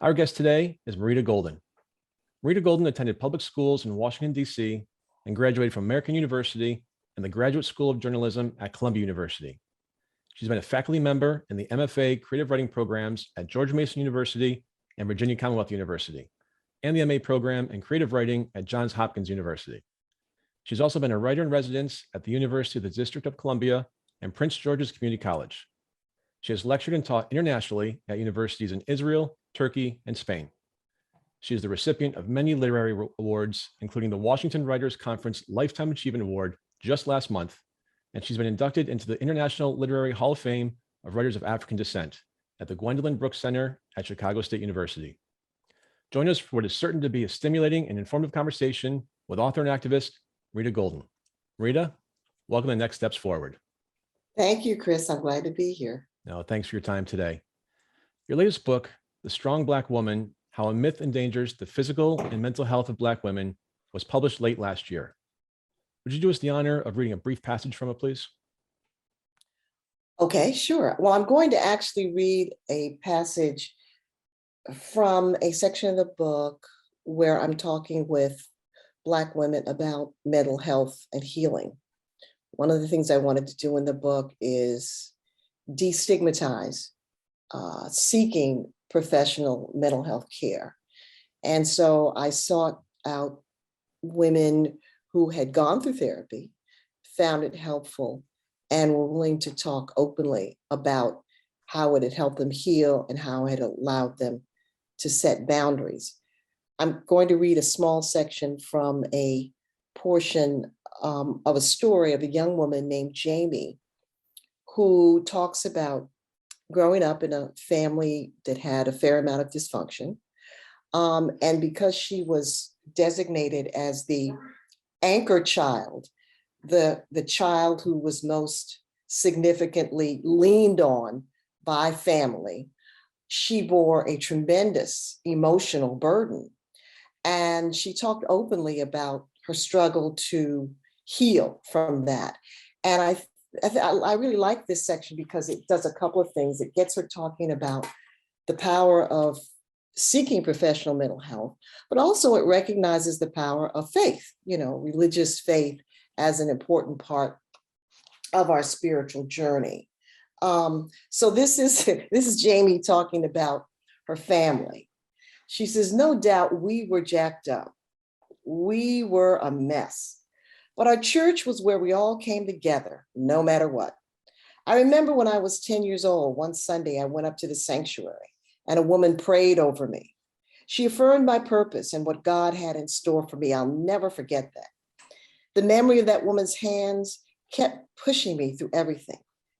Our guest today is Marita Golden. Marita Golden attended public schools in Washington, D.C. and graduated from American University and the Graduate School of Journalism at Columbia University. She's been a faculty member in the MFA Creative Writing programs at George Mason University and Virginia Commonwealth University, and the MA program in Creative Writing at Johns Hopkins University. She's also been a writer in residence at the University of the District of Columbia and Prince George's Community College. She has lectured and taught internationally at universities in Israel, Turkey, and Spain. She is the recipient of many literary awards, including the Washington Writers Conference Lifetime Achievement Award just last month, and she's been inducted into the International Literary Hall of Fame of Writers of African Descent at the Gwendolyn Brooks Center at Chicago State University. Join us for what is certain to be a stimulating and informative conversation with author and activist Marita Golden. Marita, welcome to Next Steps Forward. Thank you, Chris. I'm glad to be here. No, thanks for your time today. Your latest book, The Strong Black Woman, How a Myth Endangers the Physical and Mental Health of Black Women, was published late last year. Would you do us the honor of reading a brief passage from it, please? Okay, sure. Well, I'm going to actually read a passage from a section of the book where I'm talking with Black women about mental health and healing. One of the things I wanted to do in the book is destigmatize seeking professional mental health care. And so I sought out women who had gone through therapy, found it helpful, and were willing to talk openly about how it had helped them heal and how it had allowed them to set boundaries. I'm going to read a small section from a portion of a story of a young woman named Jamie, who talks about growing up in a family that had a fair amount of dysfunction. And because she was designated as the anchor child, the child who was most significantly leaned on by family, she bore a tremendous emotional burden. And she talked openly about her struggle to heal from that. And I really like this section because it does a couple of things. It gets her talking about the power of seeking professional mental health, but also it recognizes the power of faith, religious faith as an important part of our spiritual journey. So this is Jamie talking about her family. She says, no doubt we were jacked up. We were a mess. But our church was where we all came together, no matter what. I remember when I was 10 years old, one Sunday, I went up to the sanctuary and a woman prayed over me. She affirmed my purpose and what God had in store for me. I'll never forget that. The memory of that woman's hands kept pushing me through everything.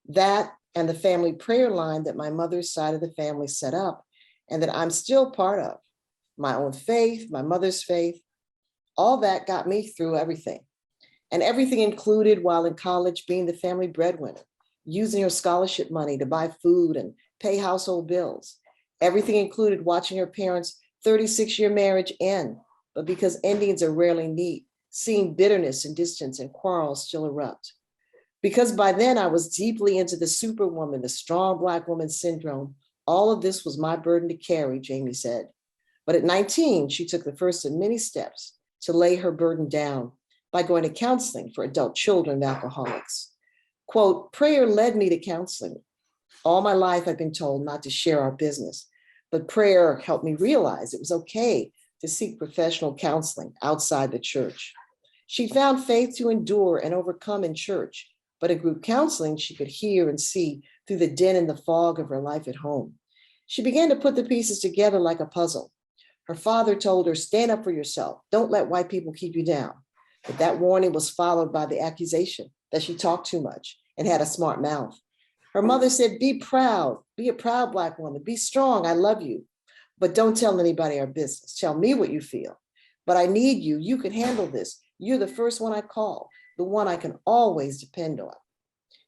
That and the family prayer line that my mother's side of the family set up and that I'm still part of. My own faith, my mother's faith, all that got me through everything. And everything included, while in college, being the family breadwinner, using your scholarship money to buy food and pay household bills. Everything included watching your parents' 36-year marriage end, but because endings are rarely neat, seeing bitterness and distance and quarrels still erupt. Because by then I was deeply into the superwoman, the strong Black woman syndrome, all of this was my burden to carry, Jamie said. But at 19, she took the first of many steps to lay her burden down by going to counseling for adult children of alcoholics. Quote, prayer led me to counseling. All my life I've been told not to share our business, but prayer helped me realize it was okay to seek professional counseling outside the church. She found faith to endure and overcome in church, but in group counseling, she could hear and see through the din and the fog of her life at home. She began to put the pieces together like a puzzle. Her father told her, stand up for yourself. Don't let white people keep you down. But that warning was followed by the accusation that she talked too much and had a smart mouth. Her mother said, be proud, be a proud Black woman, be strong, I love you, but don't tell anybody our business. Tell me what you feel, but I need you, you can handle this. You're the first one I call, the one I can always depend on.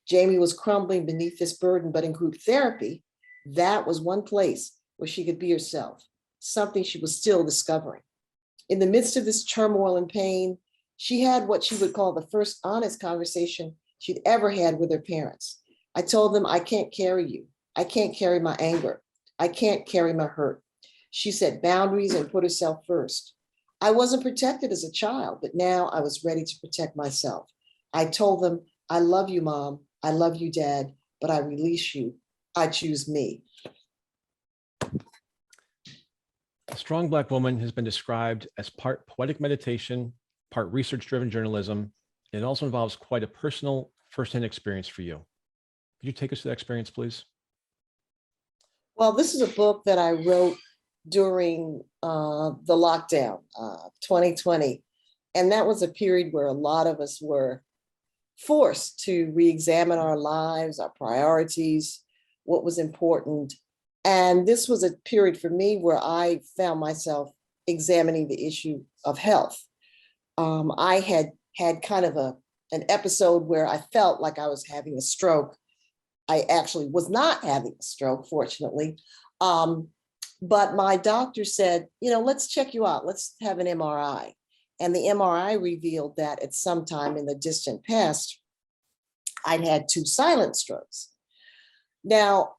Jamie was crumbling beneath this burden, but in group therapy, that was one place where she could be herself, something she was still discovering. In the midst of this turmoil and pain, she had what she would call the first honest conversation she'd ever had with her parents. I told them, I can't carry you. I can't carry my anger. I can't carry my hurt. She set boundaries and put herself first. I wasn't protected as a child, but now I was ready to protect myself. I told them, I love you, Mom. I love you, Dad, but I release you. I choose me. A strong Black woman has been described as part poetic meditation, part research-driven journalism, and it also involves quite a personal firsthand experience for you. Could you take us to that experience, please? Well, this is a book that I wrote during the lockdown, 2020. And that was a period where a lot of us were forced to re-examine our lives, our priorities, what was important. And this was a period for me where I found myself examining the issue of health. I had kind of an episode where I felt like I was having a stroke. I actually was not having a stroke, fortunately. But my doctor said, let's check you out. Let's have an MRI. And the MRI revealed that at some time in the distant past, I'd had 2 silent strokes. Now,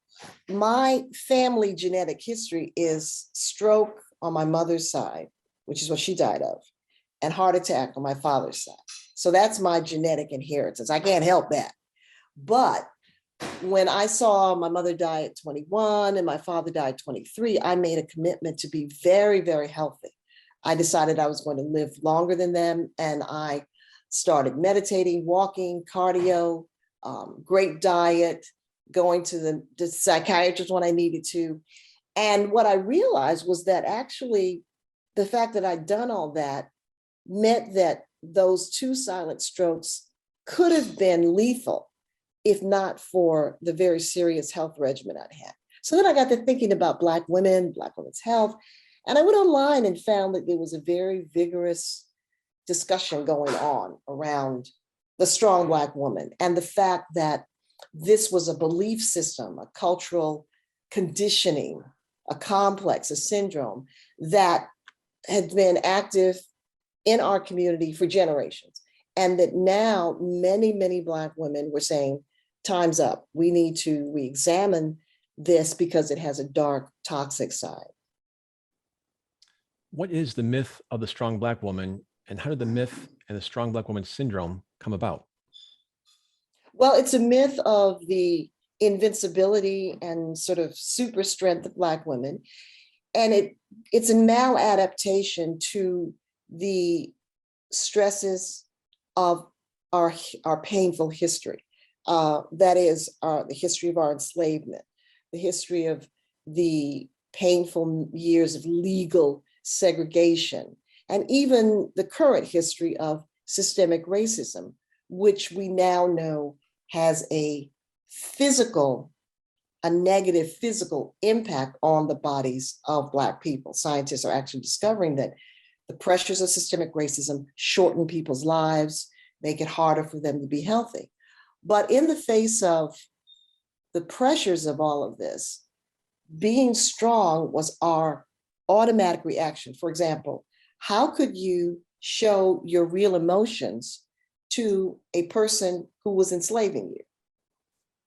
my family genetic history is stroke on my mother's side, which is what she died of, and heart attack on my father's side. So that's my genetic inheritance. I can't help that. But when I saw my mother die at 21 and my father died at 23, I made a commitment to be very, very healthy. I decided I was going to live longer than them, and I started meditating, walking, cardio, great diet, going to the psychiatrist when I needed to. And what I realized was that actually the fact that I'd done all that meant that those 2 silent strokes could have been lethal if not for the very serious health regimen I'd had. So then I got to thinking about Black women's health, and I went online and found that there was a very vigorous discussion going on around the strong Black woman and the fact that this was a belief system, a cultural conditioning, a complex, a syndrome that had been active in our community for generations. And that now many, many Black women were saying, time's up. We need to re-examine this because it has a dark, toxic side. What is the myth of the strong Black woman, and how did the myth and the strong Black woman syndrome come about? Well, it's a myth of the invincibility and sort of super strength of Black women. And it's a maladaptation to the stresses of our painful history. That is the history of our enslavement, the history of the painful years of legal segregation, and even the current history of systemic racism, which we now know has a negative physical impact on the bodies of Black people. Scientists are actually discovering that the pressures of systemic racism shorten people's lives, make it harder for them to be healthy. But in the face of the pressures of all of this, being strong was our automatic reaction. For example, how could you show your real emotions to a person who was enslaving you?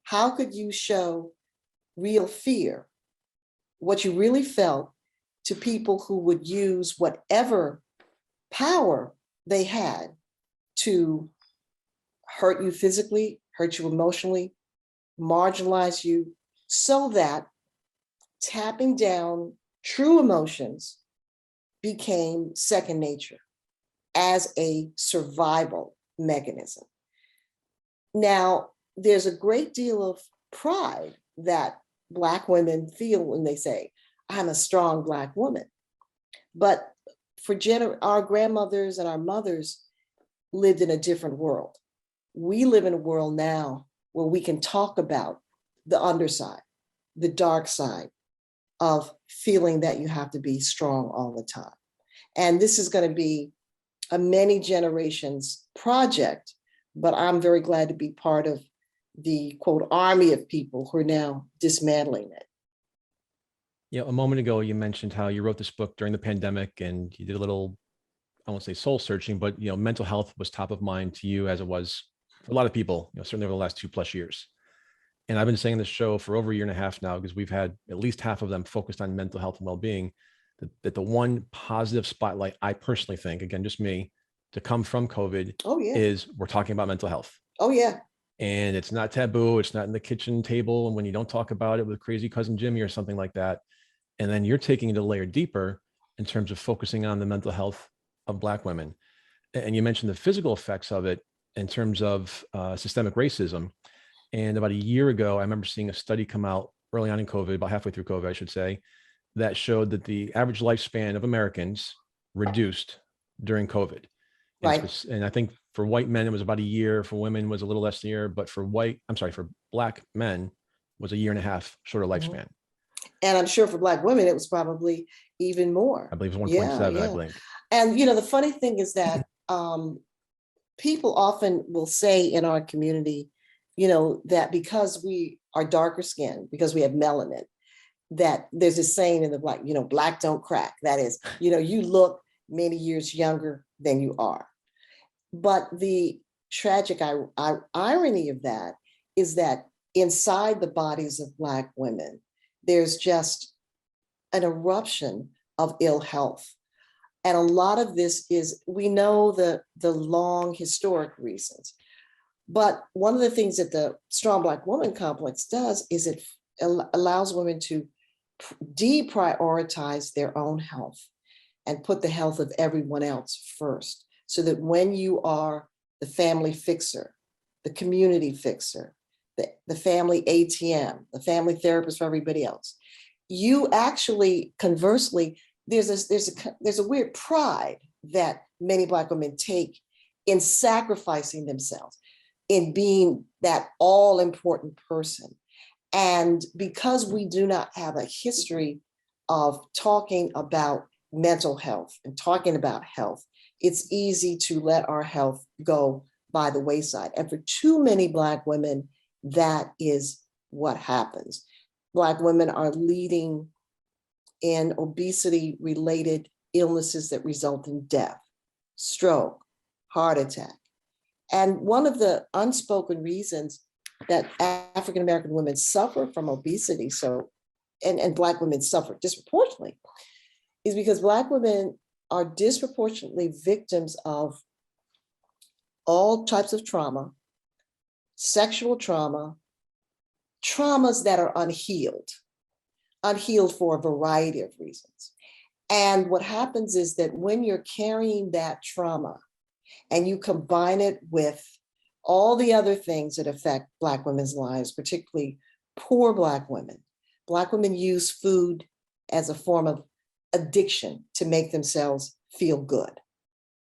How could you show real fear, what you really felt, to people who would use whatever power they had to hurt you physically, hurt you emotionally, marginalize you, so that tapping down true emotions became second nature as a survival mechanism. Now, there's a great deal of pride that Black women feel when they say, I'm a strong Black woman. But for our grandmothers and our mothers lived in a different world. We live in a world now where we can talk about the underside, the dark side of feeling that you have to be strong all the time. And this is going to be a many generations project, but I'm very glad to be part of the quote army of people who are now dismantling it. Yeah, a moment ago, you mentioned how you wrote this book during the pandemic and you did a little, I won't say soul searching, but mental health was top of mind to you as it was for a lot of people, certainly over the last 2+ years. And I've been saying this show for over a year and a half now, because we've had at least half of them focused on mental health and well-being. that the one positive spotlight I personally think, again, just me, to come from COVID Oh, yeah. is we're talking about mental health. Oh, yeah. And it's not taboo. It's not in the kitchen table. And when you don't talk about it with crazy cousin Jimmy or something like that, and then you're taking it a layer deeper in terms of focusing on the mental health of Black women. And you mentioned the physical effects of it in terms of systemic racism. And about a year ago, I remember seeing a study come out early on in COVID, about halfway through COVID, I should say, that showed that the average lifespan of Americans reduced during COVID. Right. And I think for white men, it was about a year. For women, was a little less than a year. But for Black men, was a year and a half shorter Mhm. lifespan. And I'm sure for Black women, it was probably even more. I believe it was Yeah, 1.7, I yeah. believe. And, the funny thing is that people often will say in our community, that because we are darker skinned, because we have melanin, that there's this saying in the Black don't crack. That is, you look many years younger than you are. But the tragic irony of that is that inside the bodies of Black women, there's just an eruption of ill health. And a lot of this is, we know the long historic reasons. But one of the things that the Strong Black Woman Complex does is it allows women to deprioritize their own health and put the health of everyone else first. So that when you are the family fixer, the community fixer, the family ATM, the family therapist for everybody else, you actually, conversely, there's a weird pride that many Black women take in sacrificing themselves, in being that all important person. And because we do not have a history of talking about mental health and talking about health, it's easy to let our health go by the wayside. And for too many Black women, that is what happens. Black women are leading in obesity-related illnesses that result in death, stroke, heart attack. And one of the unspoken reasons that African-American women suffer from obesity, and Black women suffer disproportionately, is because Black women are disproportionately victims of all types of trauma, sexual trauma, traumas that are unhealed for a variety of reasons. And what happens is that when you're carrying that trauma and you combine it with all the other things that affect Black women's lives, particularly poor Black women use food as a form of addiction to make themselves feel good.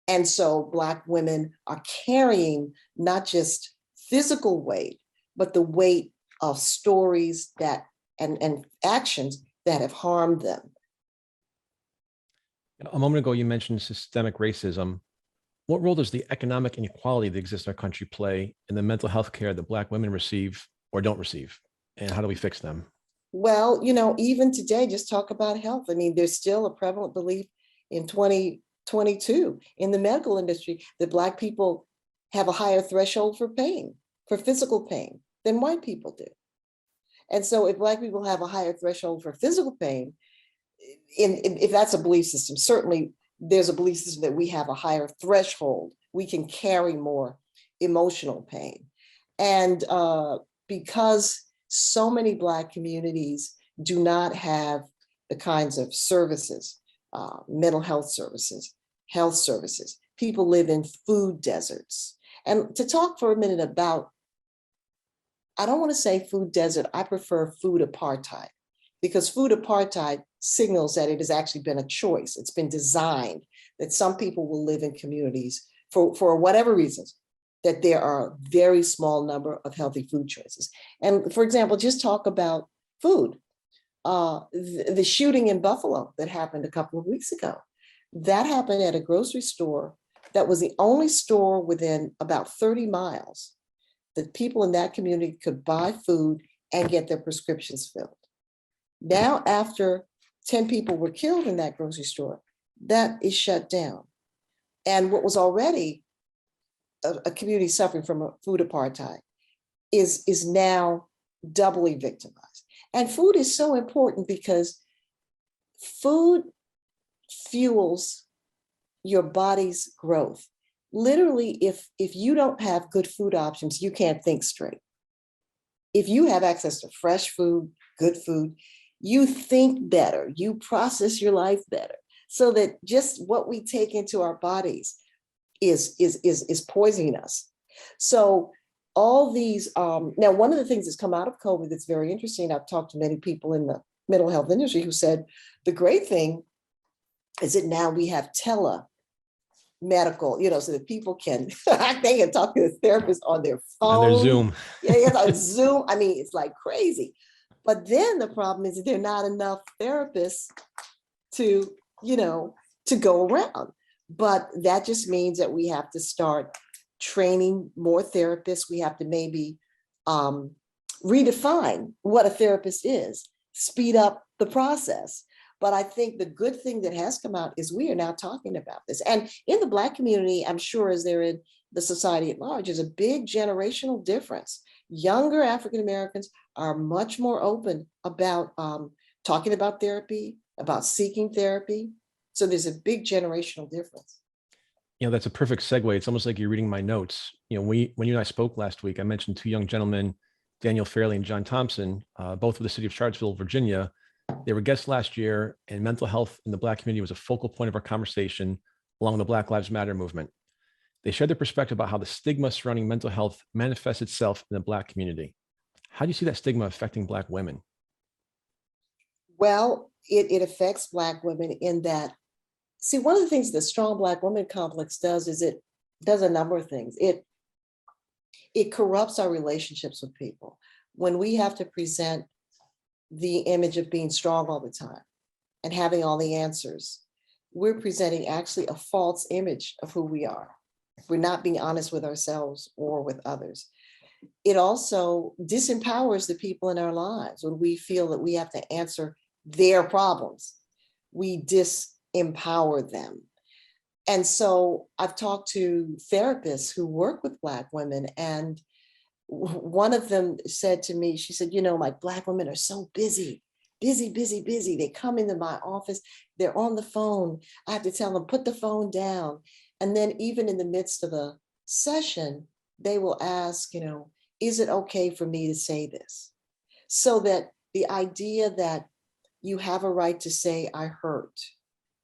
And so Black women are carrying not just physical weight, but the weight of stories and actions that have harmed them. A moment ago, you mentioned systemic racism. What role does the economic inequality that exists in our country play in the mental health care that Black women receive or don't receive? And how do we fix them? Well, even today, just talk about health. I mean, there's still a prevalent belief in 2022 in the medical industry that Black people have a higher threshold for pain, for physical pain, than white people do. And so if Black people have a higher threshold for physical pain, if that's a belief system, certainly there's a belief system that we have a higher threshold. We can carry more emotional pain. And because so many Black communities do not have the kinds of services, mental health services, health services, people live in food deserts. And to talk for a minute about, I don't want to say food desert, I prefer food apartheid, because food apartheid signals that it has actually been a choice. It's been designed that some people will live in communities for whatever reasons, that there are a very small number of healthy food choices. And for example, just talk about food. The shooting in Buffalo that happened a couple of weeks ago, that happened at a grocery store that was the only store within about 30 miles that people in that community could buy food and get their prescriptions filled. Now, after 10 people were killed in that grocery store, that is shut down. And what was already a community suffering from a food apartheid is now doubly victimized. And food is so important because food fuels your body's growth. Literally, if you don't have good food options, you can't think straight. If you have access to fresh food, good food, you think better, you process your life better. So that just what we take into our bodies is poisoning us. So all these, now one of the things that's come out of COVID that's very interesting, I've talked to many people in the mental health industry who said the great thing is that now we have medical, so that people can, they can talk to a therapist on their phone. On their Zoom. Yeah, on Zoom. I mean, it's like crazy. But then the problem is that there are not enough therapists to go around. But that just means that we have to start training more therapists. We have to maybe redefine what a therapist is, speed up the process. But I think the good thing that has come out is we are now talking about this. And in the Black community, I'm sure as they're in the society at large, is a big generational difference. Younger African Americans are much more open about talking about therapy, about seeking therapy. So there's a big generational difference. That's a perfect segue. It's almost like you're reading my notes. When you and I spoke last week, I mentioned two young gentlemen, Daniel Fairley and John Thompson, both of the city of Charlottesville, Virginia. They were guests last year, and mental health in the Black community was a focal point of our conversation along the Black Lives Matter movement. They shared their perspective about how the stigma surrounding mental health manifests itself in the Black community. How do you see that stigma affecting Black women? Well, it affects Black women in that, see, one of the things the Strong Black Woman Complex does is it does a number of things. It corrupts our relationships with people. When we have to present the image of being strong all the time and having all the answers, we're presenting actually a false image of who we are. We're not being honest with ourselves or with others. It also disempowers the people in our lives when we feel that we have to answer their problems. We disempower them. And so I've talked to therapists who work with Black women, and one of them said to me, she said, my Black women are so busy. They come into my office, they're on the phone. I have to tell them, put the phone down. And then even in the midst of a session, they will ask, is it okay for me to say this? So that the idea that you have a right to say, I hurt.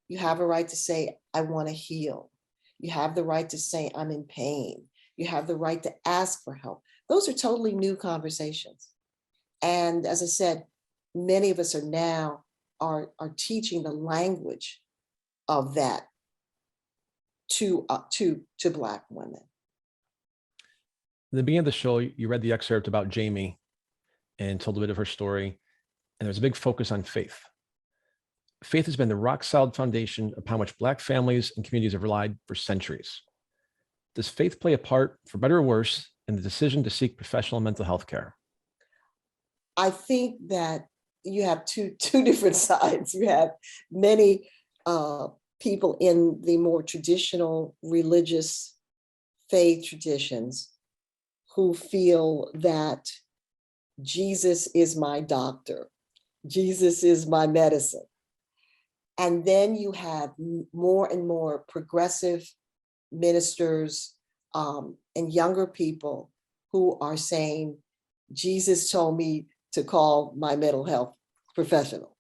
You have a right to say, I want to heal. You have the right to say, I'm in pain. You have the right to ask for help. Those are totally new conversations. And as I said, many of us are now are teaching the language of that to Black women. In the beginning of the show, you read the excerpt about Jamie and told a bit of her story. And there's a big focus on faith. Faith has been the rock solid foundation upon which Black families and communities have relied for centuries. Does faith play a part, for better or worse, in the decision to seek professional mental health care? I think that you have two different sides. You have many people in the more traditional religious faith traditions who feel that Jesus is my doctor, Jesus is my medicine. And then you have more and more progressive ministers and younger people who are saying, Jesus told me to call my mental health professional.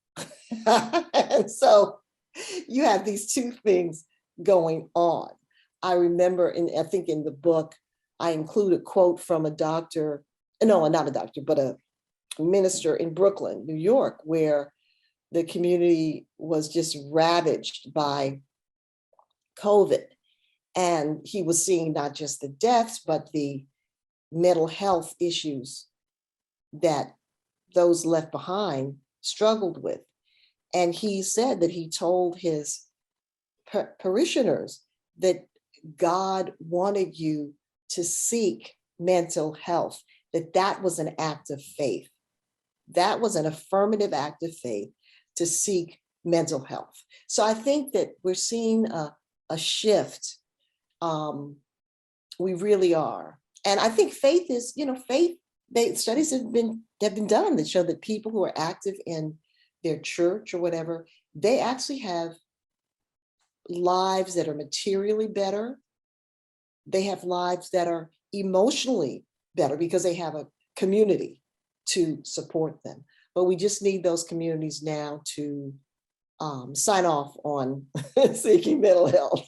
And so you have these two things going on. I remember, I think in the book, I include a quote from a doctor, no, not a doctor, but a minister in Brooklyn, New York, where the community was just ravaged by COVID. And he was seeing not just the deaths, but the mental health issues that those left behind struggled with. And he said that he told his parishioners that God wanted you to seek mental health, that was an act of faith. That was an affirmative act of faith to seek mental health. So I think that we're seeing a shift. We really are. And I think faith is, studies have been done that show that people who are active in their church or whatever, they actually have lives that are materially better. They have lives that are emotionally better because they have a community to support them. But we just need those communities now to sign off on seeking mental health.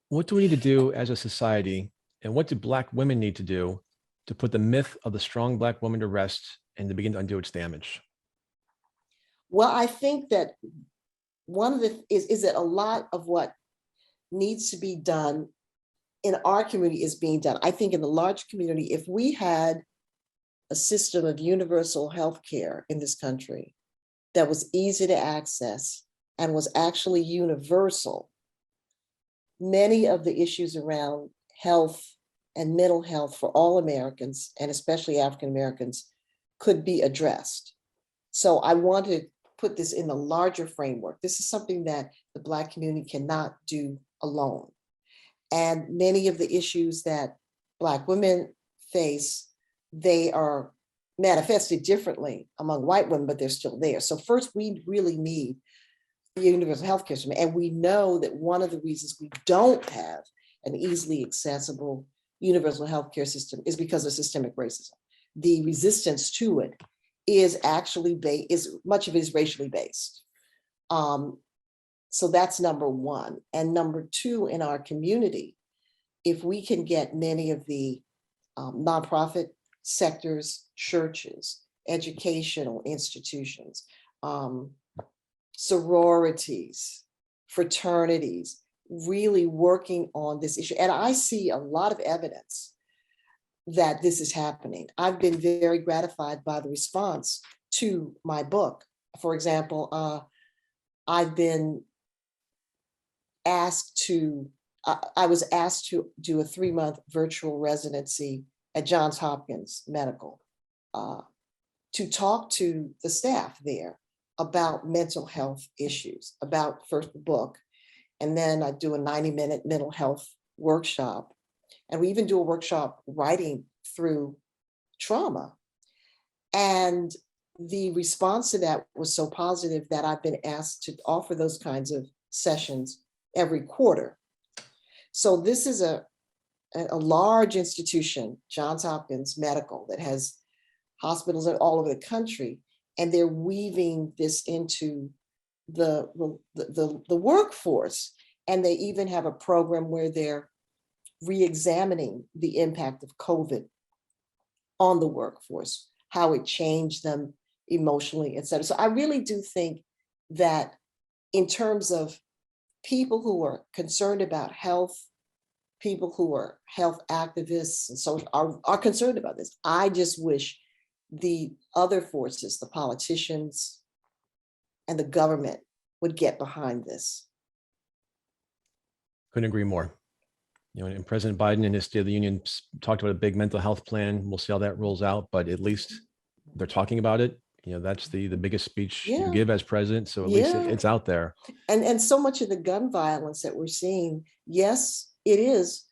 What do we need to do as a society, and what do Black women need to do to put the myth of the strong Black woman to rest and to begin to undo its damage? Well, I think that one of the is that a lot of what needs to be done in our community is being done. I think in the large community, if we had a system of universal health care in this country that was easy to access and was actually universal, many of the issues around health and mental health for all Americans, and especially African Americans, could be addressed. So I want to put this in a larger framework. This is something that the Black community cannot do alone. And many of the issues that Black women face, they are manifested differently among white women, but they're still there. So first, we really need the universal healthcare system. And we know that one of the reasons we don't have an easily accessible universal healthcare system is because of systemic racism. The resistance to it is actually much of it is racially based. So that's number one. And number two, in our community, if we can get many of the nonprofit sectors, churches, educational institutions, sororities, fraternities, really working on this issue. And I see a lot of evidence that this is happening. I've been very gratified by the response to my book. For example, I've been asked to, I was asked to do a 3-month virtual residency at Johns Hopkins Medical to talk to the staff there about mental health issues, about first the book, and then I do a 90-minute mental health workshop. And we even do a workshop writing through trauma. And the response to that was so positive that I've been asked to offer those kinds of sessions every quarter. So this is a large institution, Johns Hopkins Medical, that has hospitals all over the country, and they're weaving this into the workforce. And they even have a program where they're re-examining the impact of COVID on the workforce, how it changed them emotionally, et cetera. So I really do think that in terms of people who are concerned about health, people who are health activists and so are concerned about this, I just wish the other forces, the politicians and the government, would get behind this. Couldn't agree more. You know, and President Biden in his State of the Union talked about a big mental health plan. We'll see how that rolls out, but at least they're talking about it. You know, that's the biggest speech you give as president. So at least it's out there. And so much of the gun violence that we're seeing, yes, it is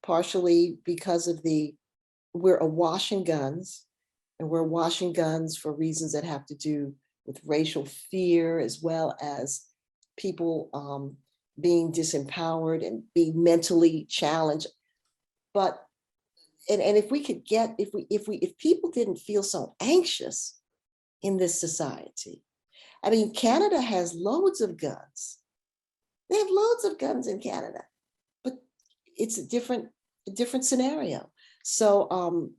partially because of we're awash in guns, and we're washing guns for reasons that have to do with racial fear, as well as people being disempowered and being mentally challenged. But and if we could get, if people didn't feel so anxious in this society, I mean, Canada has loads of guns. They have loads of guns in Canada, but it's a different scenario. So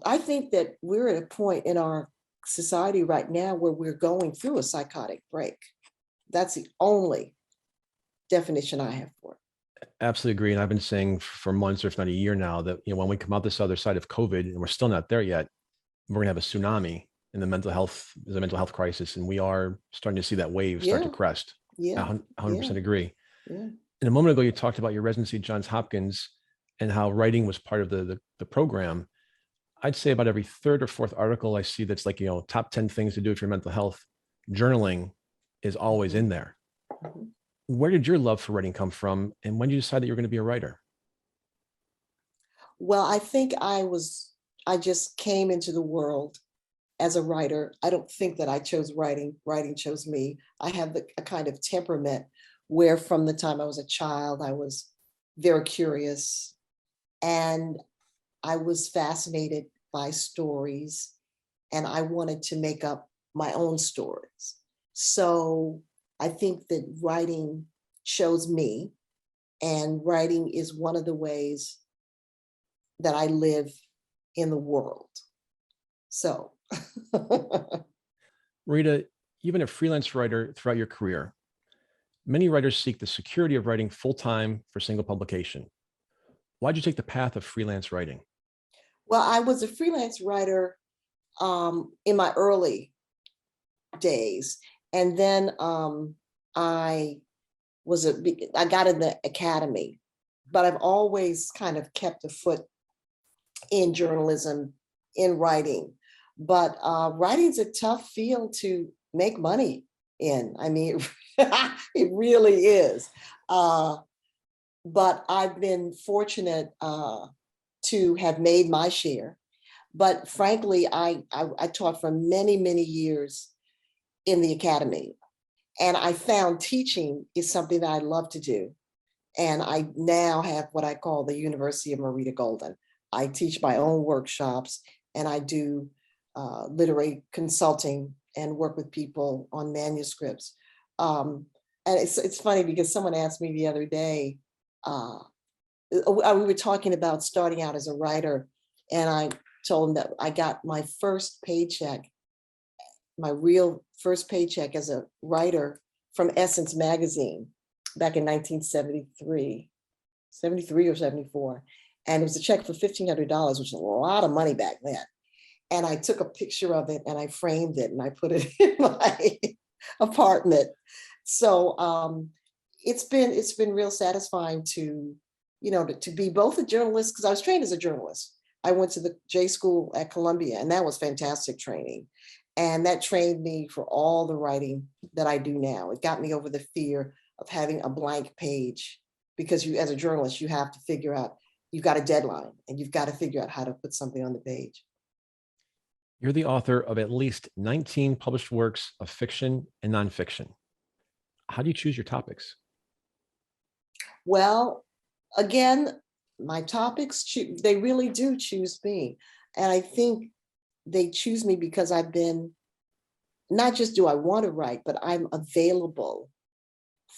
I think that we're at a point in our society right now where we're going through a psychotic break. That's the only definition I have for it. Absolutely agree. And I've been saying for months, or if not a year now, that, you know, when we come out this other side of COVID, and we're still not there yet, we're gonna have a tsunami in the mental health, there's a mental health crisis, and we are starting to see that wave start to crest. I 100% agree. And a moment ago, you talked about your residency at Johns Hopkins and how writing was part of the program. I'd say about every third or fourth article I see that's like, you know, top 10 things to do for your mental health, journaling is always in there. Where did your love for writing come from? And when did you decide that you were going to be a writer? Well, I think I just came into the world as a writer. I don't think that I chose writing. Writing chose me. I have a kind of temperament where from the time I was a child, I was very curious and I was fascinated by stories and I wanted to make up my own stories. So I think that writing chose me, and writing is one of the ways that I live in the world. So. Rita, you've been a freelance writer throughout your career. Many writers seek the security of writing full-time for single publication. Why'd you take the path of freelance writing? Well, I was a freelance writer in my early days. And then I got in the academy, but I've always kind of kept a foot in journalism, in writing. But writing's a tough field to make money in. I mean, it really is. But I've been fortunate to have made my share. But frankly, I taught for many, many years in the academy. And I found teaching is something that I love to do. And I now have what I call the University of Marita Golden. I teach my own workshops and I do literary consulting and work with people on manuscripts. And it's funny because someone asked me the other day, we were talking about starting out as a writer, and I told them that I got my first paycheck, my real first paycheck as a writer from Essence magazine back in 1973, 73 or 74. And it was a check for $1,500, which was a lot of money back then. And I took a picture of it and I framed it and I put it in my apartment. So it's been real satisfying to, to be both a journalist, because I was trained as a journalist. I went to the J School at Columbia, and that was fantastic training. And that trained me for all the writing that I do now. It got me over the fear of having a blank page, because as a journalist, you have to figure out, you've got a deadline and you've got to figure out how to put something on the page. You're the author of at least 19 published works of fiction and nonfiction. How do you choose your topics? Well, again, my topics, they really do choose me. And I think they choose me because I've been, not just do I want to write, but I'm available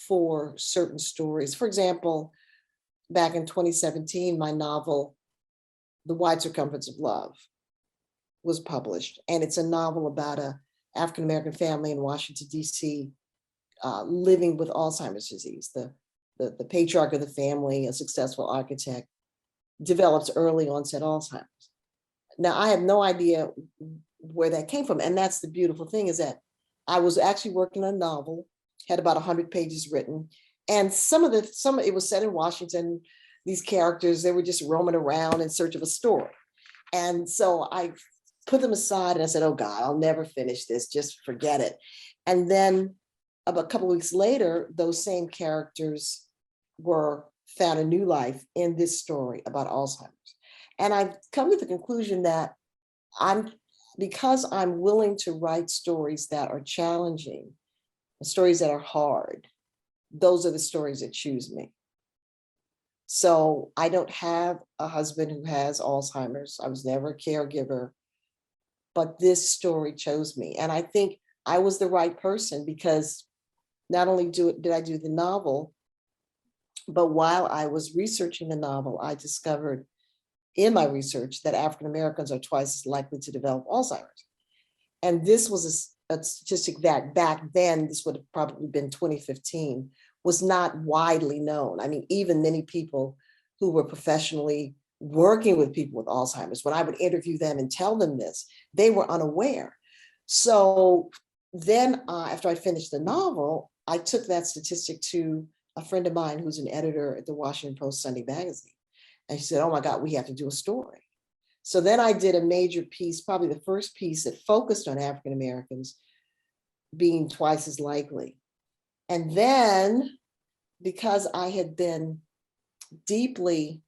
for certain stories. For example, back in 2017, my novel, The Wide Circumference of Love, was published. And it's a novel about an African-American family in Washington, D.C., living with Alzheimer's disease. The patriarch of the family, a successful architect, develops early onset Alzheimer's. Now, I have no idea where that came from. And that's the beautiful thing, is that I was actually working on a novel, had about 100 pages written. And some of it was set in Washington. These characters, they were just roaming around in search of a story. And so I put them aside and I said, oh God, I'll never finish this, just forget it. And then about a couple of weeks later, those same characters found a new life in this story about Alzheimer's. And I've come to the conclusion that because I'm willing to write stories that are challenging, stories that are hard, those are the stories that choose me. So I don't have a husband who has Alzheimer's. I was never a caregiver, but this story chose me. And I think I was the right person, because not only did I do the novel, but while I was researching the novel, I discovered in my research that African Americans are twice as likely to develop Alzheimer's. And this was a statistic that back then, this would have probably been 2015, was not widely known. I mean, even many people who were professionally working with people with Alzheimer's, when I would interview them and tell them this, they were unaware. So then after I finished the novel, I took that statistic to a friend of mine who's an editor at the Washington Post Sunday magazine. And she said, oh my God, we have to do a story. So then I did a major piece, probably the first piece that focused on African Americans being twice as likely. And then, because I had been deeply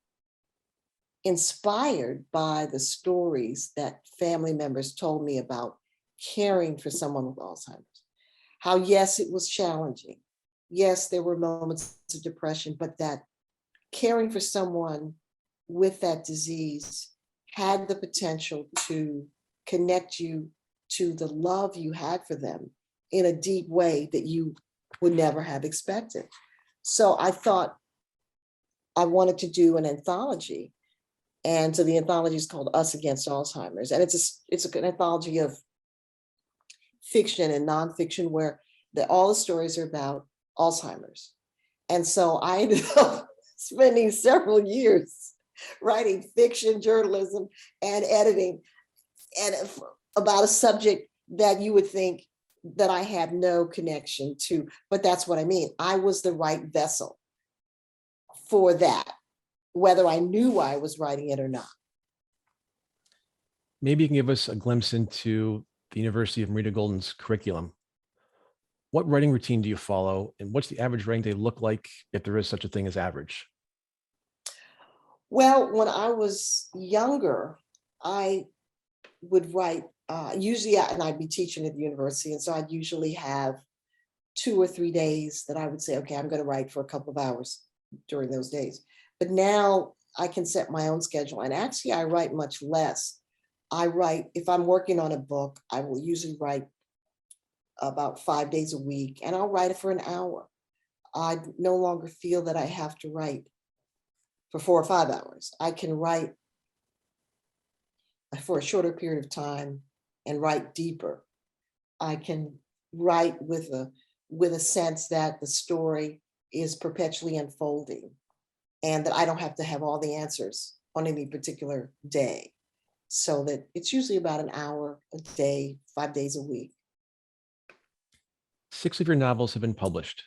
inspired by the stories that family members told me about caring for someone with Alzheimer's. How, yes, it was challenging. Yes, there were moments of depression, but that caring for someone with that disease had the potential to connect you to the love you had for them in a deep way that you would never have expected. So I thought I wanted to do an anthology. And so the anthology is called Us Against Alzheimer's. And it's an anthology of fiction and nonfiction where all the stories are about Alzheimer's. And so I ended up spending several years writing fiction, journalism, and editing, and about a subject that you would think that I had no connection to, but that's what I mean. I was the right vessel for that, whether I knew why I was writing it or not. Maybe you can give us a glimpse into the University of Marita Golden's curriculum. What writing routine do you follow, and what's the average writing day look like, if there is such a thing as average? Well, when I was younger, I would write, usually, and I'd be teaching at the university, and so I'd usually have 2 or 3 days that I would say, okay, I'm going to write for a couple of hours during those days. But now I can set my own schedule, and actually I write much less. I write, if I'm working on a book, I will usually write about 5 days a week, and I'll write it for an hour. I no longer feel that I have to write for 4 or 5 hours. I can write for a shorter period of time and write deeper. I can write with a sense that the story is perpetually unfolding and that I don't have to have all the answers on any particular day. So that it's usually about an hour a day, 5 days a week. 6 of your novels have been published.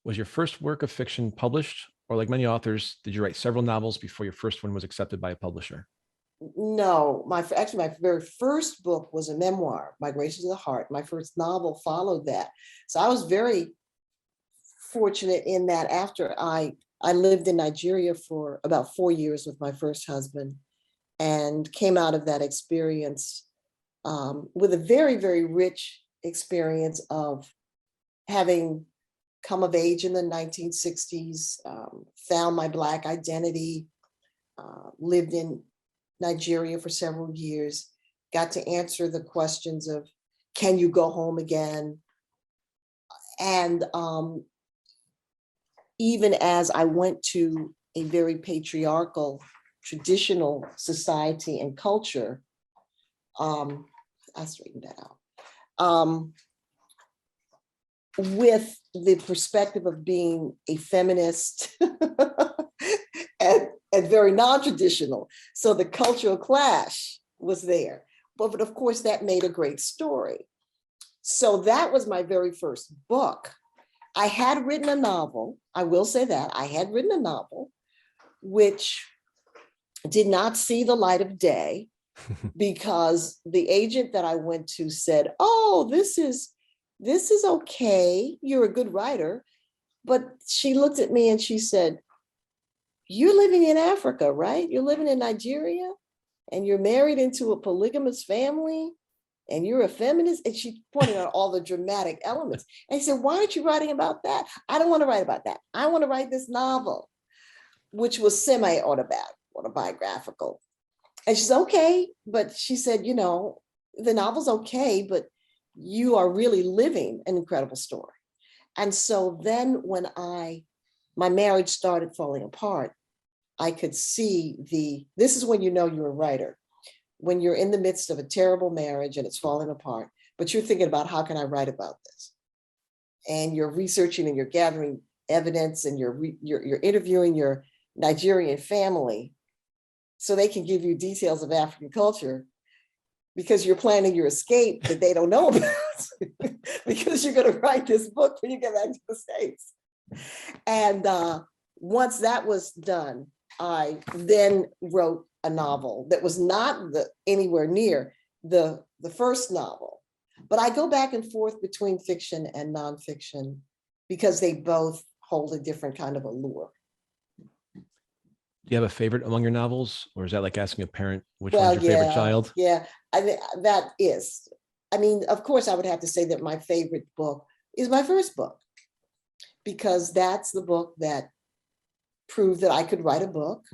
Was your first work of fiction published, or like many authors, did you write several novels before your first one was accepted by a publisher? No, actually my very first book was a memoir, Migrations of the Heart. My first novel followed that. So I was very fortunate in that after I lived in Nigeria for about 4 years with my first husband and came out of that experience with a very, very rich experience of having come of age in the 1960s, found my Black identity, lived in Nigeria for several years, got to answer the questions of, can you go home again? And even as I went to a very patriarchal, traditional society and culture, I straightened that out. With the perspective of being a feminist and very non-traditional. So the cultural clash was there. But of course, that made a great story. So that was my very first book. I had written a novel, I will say that, I had written a novel, which did not see the light of day because the agent that I went to said, oh, this is okay, you're a good writer. But she looked at me and she said, you're living in Africa, right? You're living in Nigeria and you're married into a polygamous family and you're a feminist. And she pointed out all the dramatic elements. And she said, why aren't you writing about that? I don't want to write about that. I want to write this novel, which was semi-autobiographical. And she's okay. But she said, you know, the novel's okay, but you are really living an incredible story. And so then when my marriage started falling apart, I could see this is when you know you're a writer, when you're in the midst of a terrible marriage and it's falling apart, but you're thinking about how can I write about this? And you're researching and you're gathering evidence and you're interviewing your Nigerian family so they can give you details of African culture because you're planning your escape that they don't know about because you're going to write this book when you get back to the States. And once that was done, I then wrote a novel that was not anywhere near the first novel, but I go back and forth between fiction and nonfiction because they both hold a different kind of allure. Do you have a favorite among your novels, or is that like asking a parent which one's your favorite child? Yeah, I think that is. I mean, of course, I would have to say that my favorite book is my first book, because that's the book that proved that I could write a book.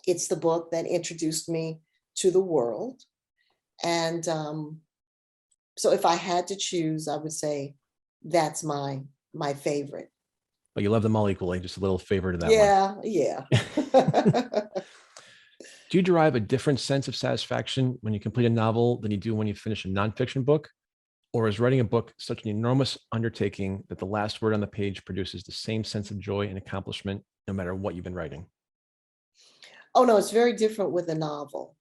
It's the book that introduced me to the world. And so if I had to choose, I would say that's my favorite. But you love them all equally, just a little favor to that Yeah, yeah. one. Do you derive a different sense of satisfaction when you complete a novel than you do when you finish a nonfiction book? Or is writing a book such an enormous undertaking that the last word on the page produces the same sense of joy and accomplishment, no matter what you've been writing? Oh, no, it's very different with a novel.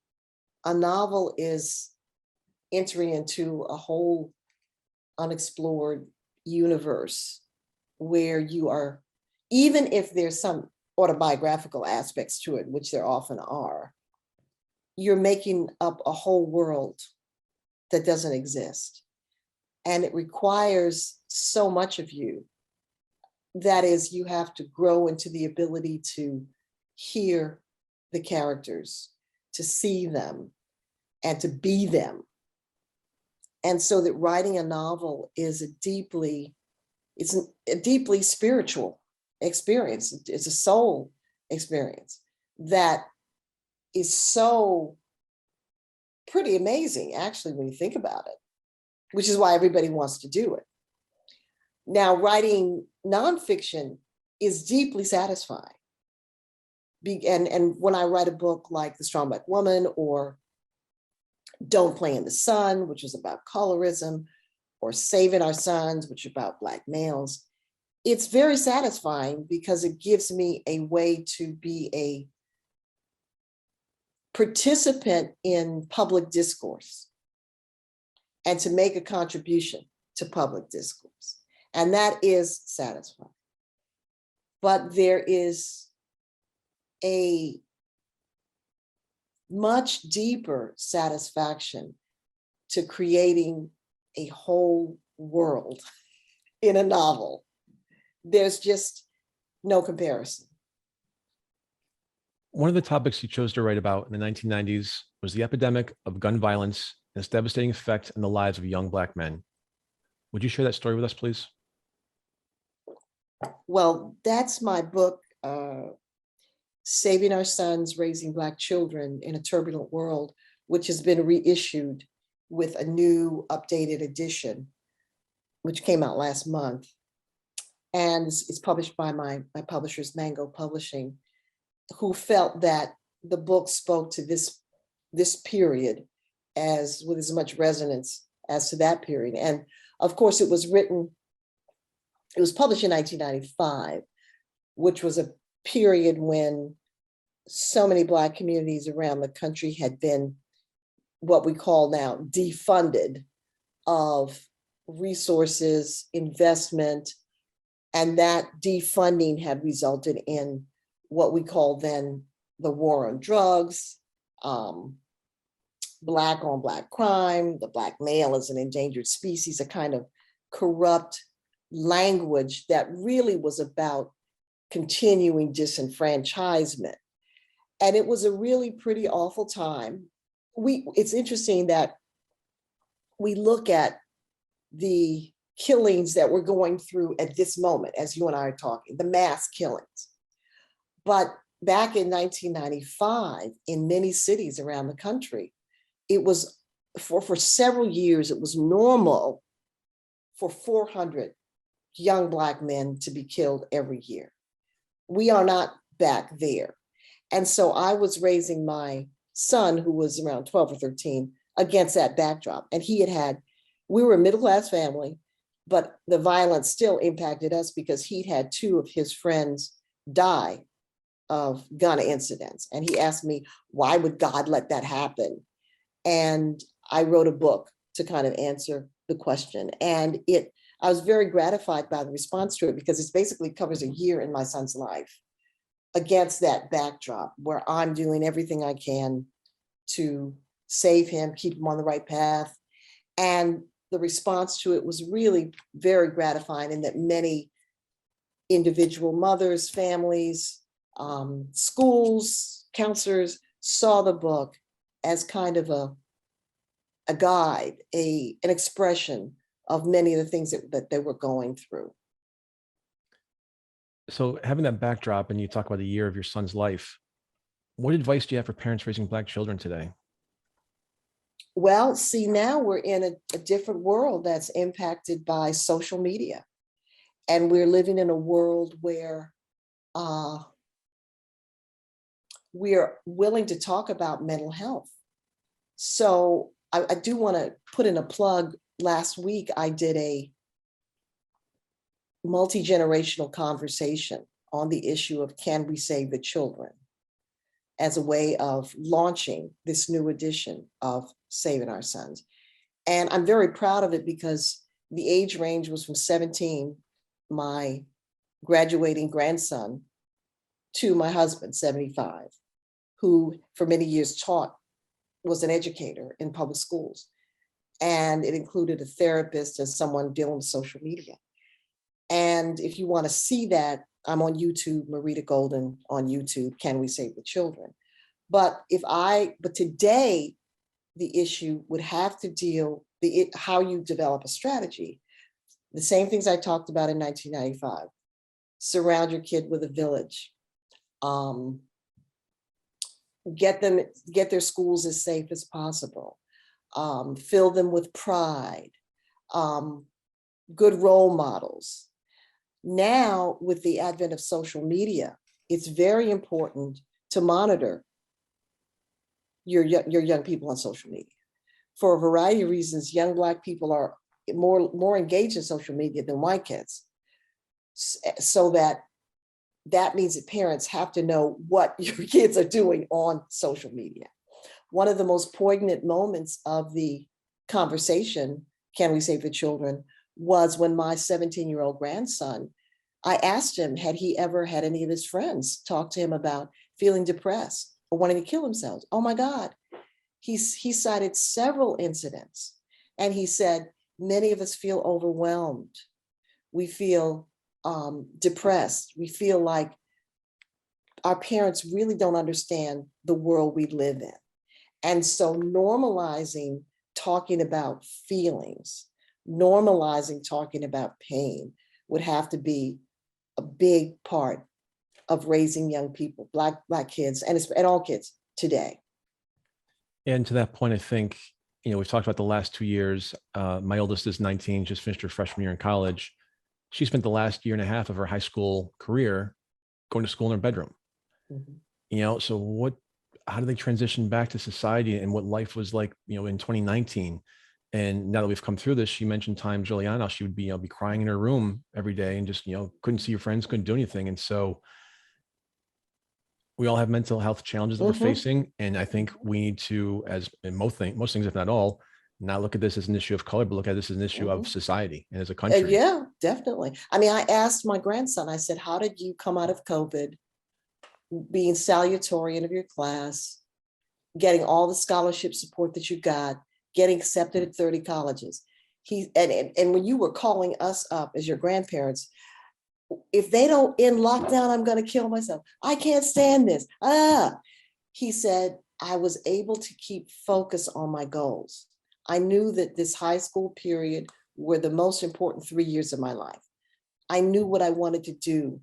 A novel is entering into a whole unexplored universe where you are, even if there's some autobiographical aspects to it, which there often are, you're making up a whole world that doesn't exist. And it requires so much of you. That is, you have to grow into the ability to hear the characters, to see them, and to be them. And so that writing a novel is a deeply spiritual experience. It's a soul experience that is so pretty amazing, actually, when you think about it, which is why everybody wants to do it. Now, writing nonfiction is deeply satisfying. And when I write a book like The Strong Black Woman, or Don't Play in the Sun, which is about colorism, or Saving Our Sons, which is about Black males, it's very satisfying because it gives me a way to be a participant in public discourse and to make a contribution to public discourse. And that is satisfying. But there is a much deeper satisfaction to creating a whole world in a novel. There's just no comparison. One of the topics you chose to write about in the 1990s was the epidemic of gun violence and its devastating effect on the lives of young Black men. Would you share that story with us, please? Well, that's my book, Saving Our Sons, Raising Black Children in a Turbulent World, which has been reissued with a new updated edition, which came out last month. And it's published by my publishers, Mango Publishing, who felt that the book spoke to this period as with as much resonance as to that period. And of course, it was published in 1995, which was a period when so many Black communities around the country had been what we call now defunded of resources, investment, and that defunding had resulted in what we call then the war on drugs, Black on Black crime, the Black male as an endangered species, a kind of corrupt language that really was about continuing disenfranchisement. And it was a really pretty awful time. It's interesting that we look at the killings that we're going through at this moment, as you and I are talking, the mass killings. But back in 1995, in many cities around the country, it was for several years, it was normal for 400 young Black men to be killed every year. We are not back there. And so I was raising my son, who was around 12 or 13, against that backdrop. And we were a middle-class family, but the violence still impacted us because he'd had two of his friends die of gun incidents. And he asked me, why would God let that happen? And I wrote a book to kind of answer the question. And I was very gratified by the response to it because it basically covers a year in my son's life against that backdrop where I'm doing everything I can to save him, keep him on the right path. And the response to it was really very gratifying in that many individual mothers, families, schools, counselors saw the book as kind of a guide, an expression of many of the things that they were going through. So having that backdrop, and you talk about the year of your son's life, what advice do you have for parents raising Black children today? Well, see, now we're in a different world that's impacted by social media. And we're living in a world where we're willing to talk about mental health. So I do want to put in a plug. Last week, I did a multi-generational conversation on the issue of can we save the children as a way of launching this new edition of Saving Our Sons. And I'm very proud of it because the age range was from 17, my graduating grandson, to my husband, 75, who for many years was an educator in public schools. And it included a therapist and someone dealing with social media. And if you want to see that, I'm on YouTube, Marita Golden on YouTube, Can We Save the Children? But today, the issue would have to deal how you develop a strategy. The same things I talked about in 1995. Surround your kid with a village. Get their schools as safe as possible. Fill them with pride. Good role models. Now, with the advent of social media, it's very important to monitor your young people on social media. For a variety of reasons, young Black people are more engaged in social media than white kids. So that means that parents have to know what your kids are doing on social media. One of the most poignant moments of the conversation, Can We Save the Children, was when my 17-year-old grandson, I asked him, had he ever had any of his friends talk to him about feeling depressed or wanting to kill themselves? Oh my God. He cited several incidents. And he said, many of us feel overwhelmed. We feel depressed. We feel like our parents really don't understand the world we live in. And so normalizing talking about feelings, normalizing talking about pain would have to be a big part of raising young people, Black kids, and all kids today. And to that point, I think, we've talked about the last 2 years. My oldest is 19, just finished her freshman year in college. She spent the last year and a half of her high school career going to school in her bedroom. Mm-hmm. So how do they transition back to society and what life was like, in 2019? And now that we've come through this, she mentioned times early on how she would be crying in her room every day and just, couldn't see your friends, couldn't do anything. And so we all have mental health challenges that we're facing. And I think we need to, as in most things, if not all, not look at this as an issue of color, but look at this as an issue of society and as a country. Yeah, definitely. I mean, I asked my grandson, I said, how did you come out of COVID being salutatorian of your class, getting all the scholarship support that you got, getting accepted at 30 colleges? And when you were calling us up as your grandparents, if they don't end lockdown, I'm going to kill myself. I can't stand this. He said, I was able to keep focus on my goals. I knew that this high school period were the most important 3 years of my life. I knew what I wanted to do.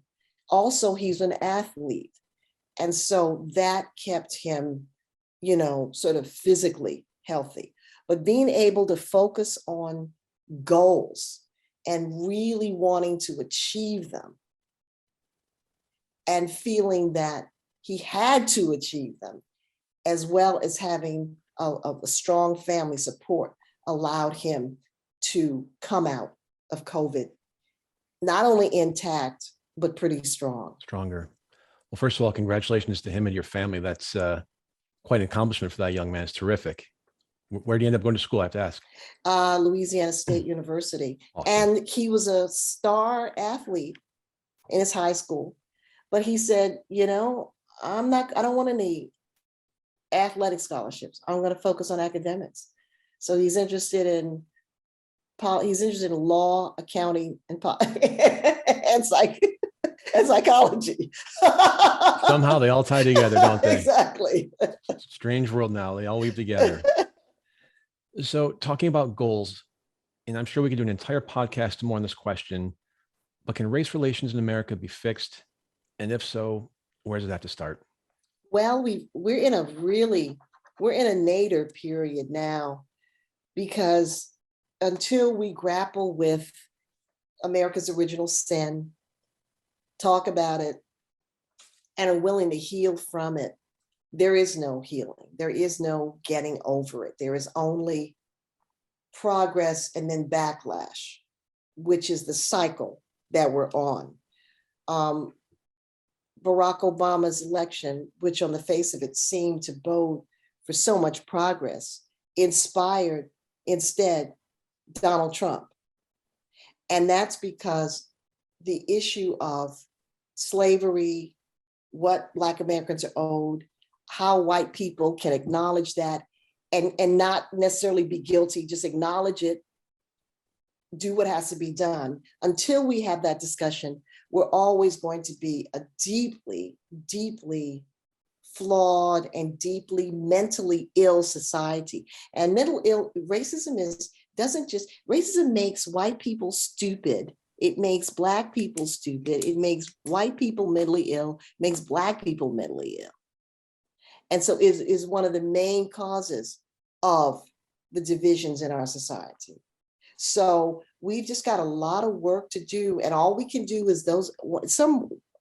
Also, he's an athlete. And so that kept him, sort of physically healthy. But being able to focus on goals and really wanting to achieve them and feeling that he had to achieve them, as well as having a strong family support, allowed him to come out of COVID, not only intact, but pretty strong. Stronger. Well, first of all, congratulations to him and your family. That's quite an accomplishment for that young man. It's terrific. Where do you end up going to school? I have to ask. Louisiana State University. Awesome. And he was a star athlete in his high school. But he said, I don't want any athletic scholarships. I'm going to focus on academics. So he's interested in law, accounting, and psychology. Somehow they all tie together, don't they? Exactly. Strange world now. They all weave together. So talking about goals, and I'm sure we could do an entire podcast more on this question, but can race relations in America be fixed? And if so, where does it have to start? Well, we're in a nadir period now, because until we grapple with America's original sin, talk about it, and are willing to heal from it, there is no healing. There is no getting over it. There is only progress and then backlash, which is the cycle that we're on. Barack Obama's election, which on the face of it seemed to bode for so much progress, inspired instead Donald Trump. And that's because the issue of slavery, what Black Americans are owed, how white people can acknowledge that and not necessarily be guilty, just acknowledge it, do what has to be done. Until we have that discussion, we're always going to be a deeply, deeply flawed and deeply mentally ill society. And racism racism makes white people stupid. It makes Black people stupid. It makes white people mentally ill, makes Black people mentally ill. And so is one of the main causes of the divisions in our society. So we've just got a lot of work to do, and all we can do is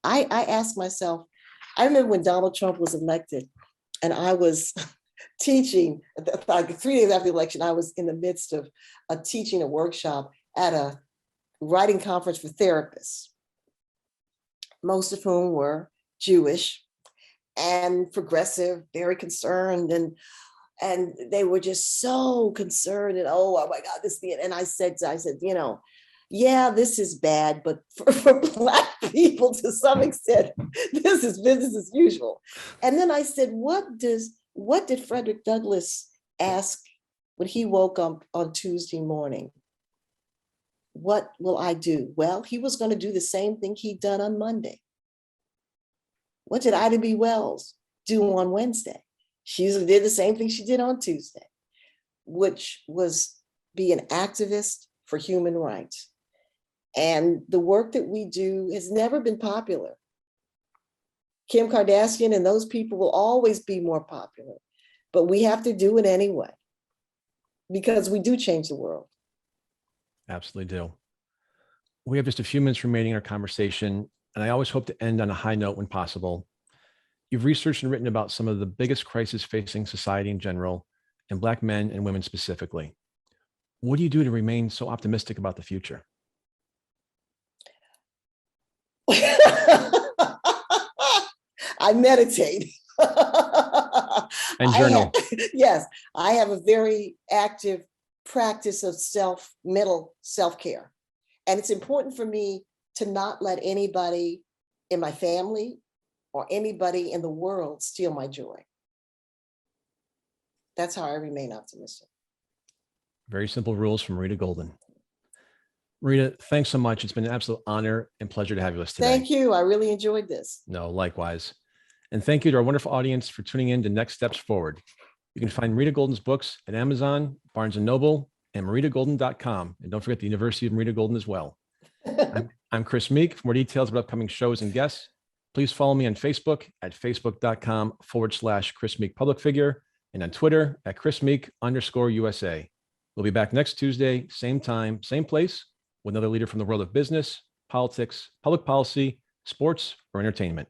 I ask myself, I remember when Donald Trump was elected and I was teaching, like 3 days after the election, I was in the midst of teaching a workshop at a writing conference for therapists, most of whom were Jewish and progressive, very concerned, and they were just so concerned, and oh my God, and I said, yeah, this is bad, but for Black people, to some extent, this is business as usual. And then I said, what did Frederick Douglass ask when he woke up on Tuesday morning? What will I do? Well, he was going to do the same thing he'd done on Monday. What did Ida B. Wells do on Wednesday? She did the same thing she did on Tuesday, which was be an activist for human rights. And the work that we do has never been popular. Kim Kardashian and those people will always be more popular, but we have to do it anyway, because we do change the world. Absolutely do. We have just a few minutes remaining in our conversation, and I always hope to end on a high note when possible. You've researched and written about some of the biggest crises facing society in general, and Black men and women specifically. What do you do to remain so optimistic about the future? I meditate. And journal. Yes, I have a very active practice of mental self-care. And it's important for me to not let anybody in my family or anybody in the world steal my joy. That's how I remain optimistic. Very simple rules from Marita Golden. Marita, thanks so much. It's been an absolute honor and pleasure to have you with us today. Thank you. I really enjoyed this. No, likewise. And thank you to our wonderful audience for tuning in to Next Steps Forward. You can find Marita Golden's books at Amazon, Barnes & Noble, and maritagolden.com. And don't forget the University of Marita Golden as well. I'm Chris Meek. For more details about upcoming shows and guests, please follow me on Facebook at facebook.com/Chris Meek Public Figure, and on Twitter at Chris Meek_USA. We'll be back next Tuesday, same time, same place, with another leader from the world of business, politics, public policy, sports, or entertainment.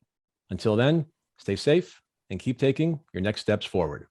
Until then, stay safe and keep taking your next steps forward.